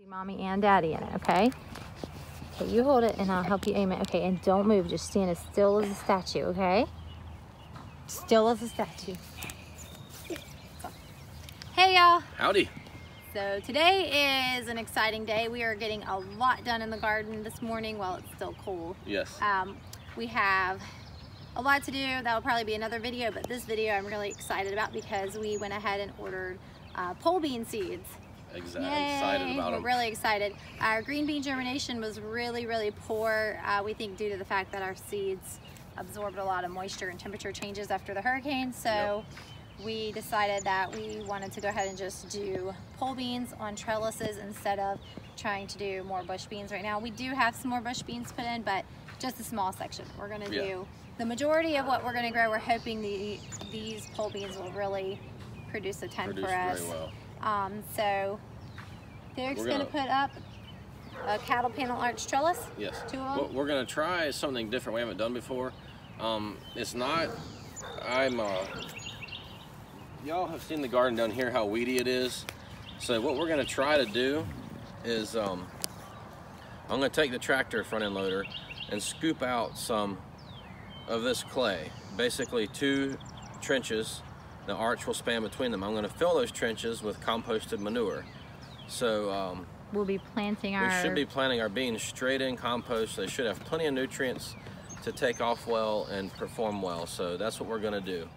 Mommy and Daddy in it, okay? Okay, you hold it and I'll help you aim it. Okay, and don't move. Just stand as still as a statue, okay? Still as a statue. Hey, y'all. Howdy. So today is an exciting day. We are getting a lot done in the garden this morning while it's still cool. Yes. We have a lot to do. That will probably be another video, but this video I'm really excited about because we went ahead and ordered pole bean seeds. Exactly. Excited about them. We're really excited. Our green bean germination was really poor. We think due to the fact that our seeds absorbed a lot of moisture and temperature changes after the hurricane. So we decided that we wanted to go ahead and just do pole beans on trellises instead of trying to do more bush beans right now. We do have some more bush beans put in, but just a small section. We're going to do the majority of what we're going to grow. We're hoping these pole beans will really produce a ton for us. Very well. So Derek's going to put up a cattle panel arch trellis. Yes. 2 of them. We're going to try something different we haven't done before. It's not, y'all have seen the garden down here, how weedy it is. So what we're going to try to do is, I'm going to take the tractor front end loader and scoop out some of this clay. Basically 2 trenches. The arch will span between them. I'm going to fill those trenches with composted manure. So we'll be planting our... We should be planting our beans straight in compost. They should have plenty of nutrients to take off well and perform well. So that's what we're going to do.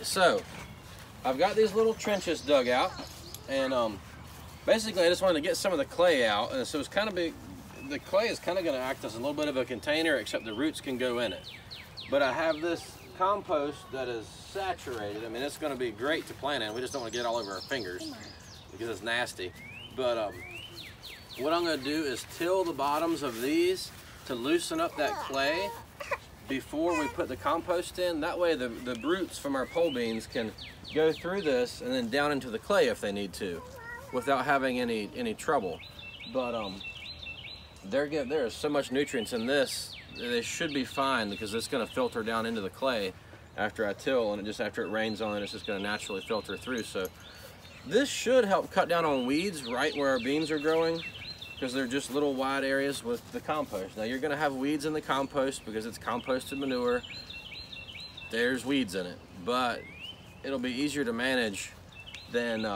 So, I've got these little trenches dug out, and basically I just wanted to get some of the clay out, and so it's kind of big. The clay is kind of going to act as a little bit of a container, except the roots can go in it. But I have this compost that is saturated. I mean, it's going to be great to plant in. We just don't want to get it all over our fingers because it's nasty. But what I'm going to do is till the bottoms of these to loosen up that clay before we put the compost in. That way the roots from our pole beans can go through this and then down into the clay if they need to, without having any trouble. But there is so much nutrients in this, they should be fine because it's going to filter down into the clay after I till, and just after it rains on it, it's just going to naturally filter through. So this should help cut down on weeds right where our beans are growing, because they're just little wide areas with the compost. Now you're going to have weeds in the compost because it's composted manure. There's weeds in it, but it'll be easier to manage than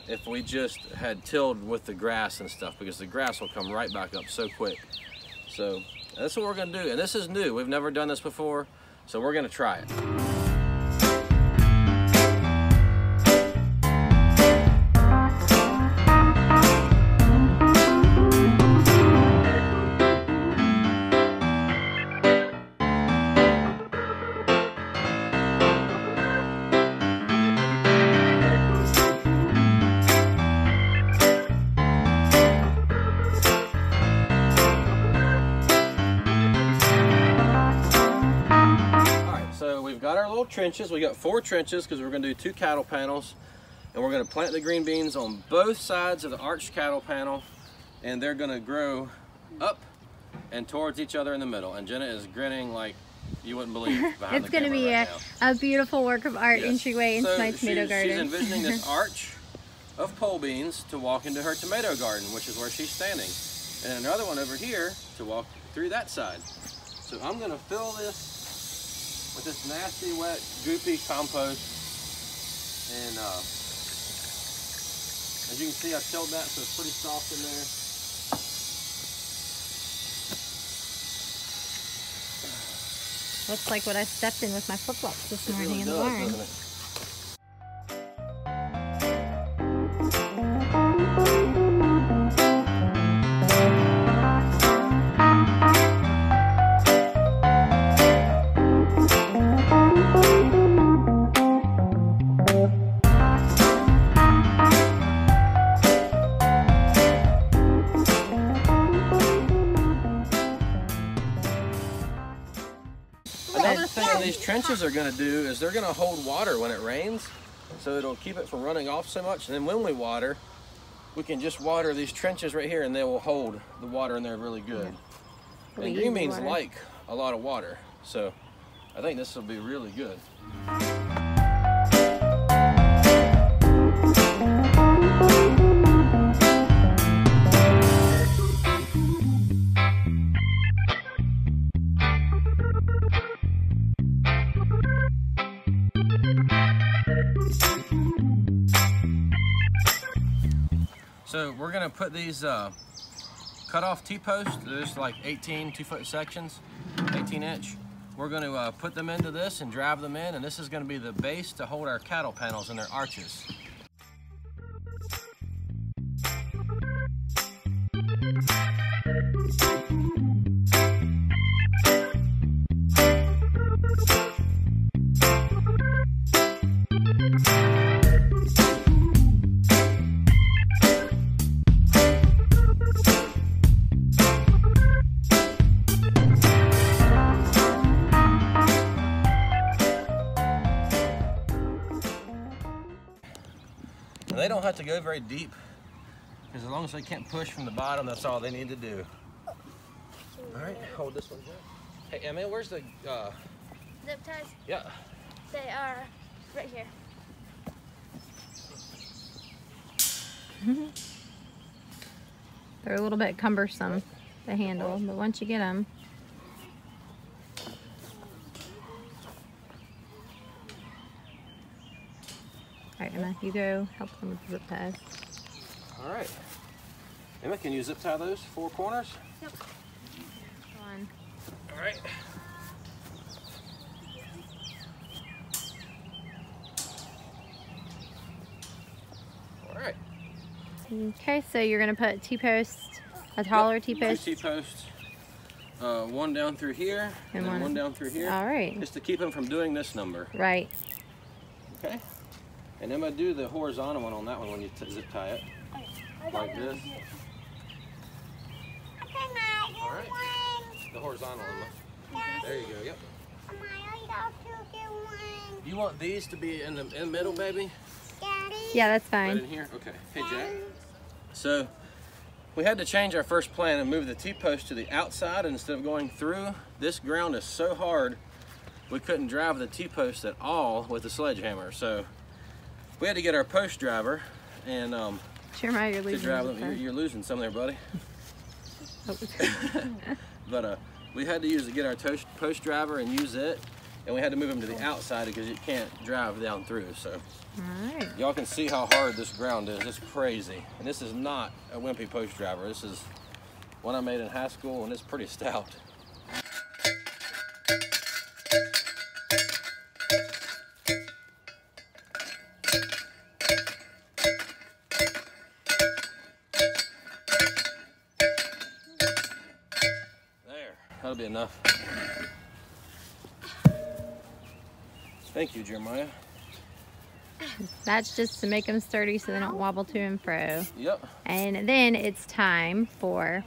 if we just had tilled with the grass and stuff, because the grass will come right back up so quick. So that's what we're going to do, and this is new. We've never done this before, so we're going to try it. Got our little trenches. We got 4 trenches because we're going to do 2 cattle panels, and we're going to plant the green beans on both sides of the arched cattle panel, and they're going to grow up and towards each other in the middle. And Jenna is grinning like you wouldn't believe behind it's going to be a beautiful work of art entryway into my tomato garden. She's envisioning this arch of pole beans to walk into her tomato garden, which is where she's standing, and another one over here to walk through that side. So I'm going to fill this with this nasty, wet, goopy compost, and as you can see, I've tilled that, so it's pretty soft in there. Looks like what I stepped in with my flip-flops this morning in the barn. Doesn't it? Another thing these trenches are going to do is they're going to hold water when it rains, so it'll keep it from running off so much. And then when we water, we can just water these trenches right here, and they will hold the water in there really good. Yeah. And green beans like a lot of water, so I think this will be really good. So we're gonna put these cut off T-posts, there's like 18 2-foot sections, 18 inch. We're gonna put them into this and drive them in, and this is gonna be the base to hold our cattle panels and their arches. They don't have to go very deep, because as long as they can't push from the bottom, that's all they need to do. All right, hold this one, Joe. Hey, Emma, where's the... zip ties? Yeah. They are right here. They're a little bit cumbersome to handle, but once you get them. All right, Emma, you go help them with the zip ties. All right. Emma, can you zip tie those 4 corners? Yep. Go on. All right. All right. Okay, so you're gonna put T-post, a taller T-post. 2 T-posts. One down through here, and then one down through here. All right. Just to keep them from doing this number. Right. Okay. And Emma, do the horizontal one on that one when you zip tie it. Like this. All right. The horizontal, Emma. There you go, yep. You want these to be in the middle, baby? Yeah, that's Right fine. in here? Okay. Hey, Jack. So, we had to change our first plan and move the T-post to the outside instead of going through. This ground is so hard, we couldn't drive the T-post at all with the sledgehammer. So, we had to get our post driver and Jeremiah, you're losing. to drive them. You're losing some there, buddy. But we had to get our post driver and use it, and we had to move him to the outside because you can't drive down through. So Alright. y'all can see how hard this ground is. It's crazy. And this is not a wimpy post driver. This is one I made in high school, and it's pretty stout. That'll be enough. Thank you, Jeremiah. That's just to make them sturdy so they don't wobble to and fro. Yep. And then it's time for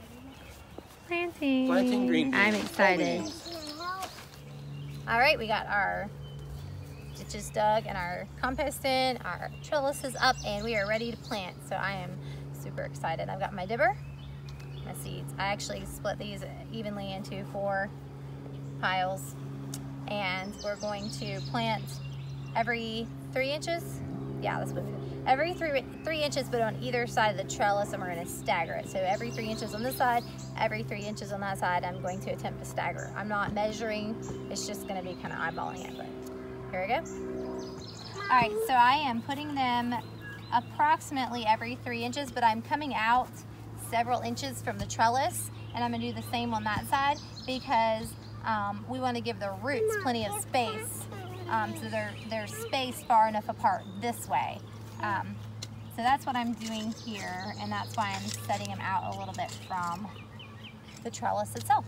planting. Planting green beans. I'm excited. All right, we got our ditches dug and our compost in, our trellises up, and we are ready to plant. So I am super excited. I've got my dibber, my seeds. I actually split these evenly into 4 piles, and we're going to plant every 3 inches. Yeah, that's what every 3 inches, but on either side of the trellis, and we're going to stagger it. So every 3 inches on this side, every 3 inches on that side. I'm going to attempt to stagger. I'm not measuring. It's just going to be kind of eyeballing it. But here we go. All right, so I am putting them approximately every 3 inches, but I'm coming out several inches from the trellis, and I'm going to do the same on that side because we want to give the roots plenty of space, so they're spaced far enough apart this way. So that's what I'm doing here, and that's why I'm setting them out a little bit from the trellis itself.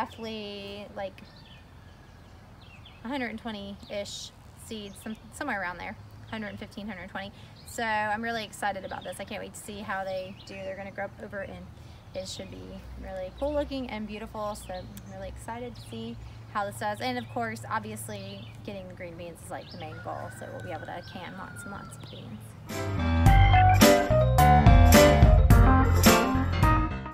roughly like 120-ish seeds, somewhere around there, 115, 120. So I'm really excited about this. I can't wait to see how they do. They're gonna grow up over, and it should be really cool looking and beautiful. So I'm really excited to see how this does. And of course, obviously, getting the green beans is like the main goal. So we'll be able to can lots and lots of beans.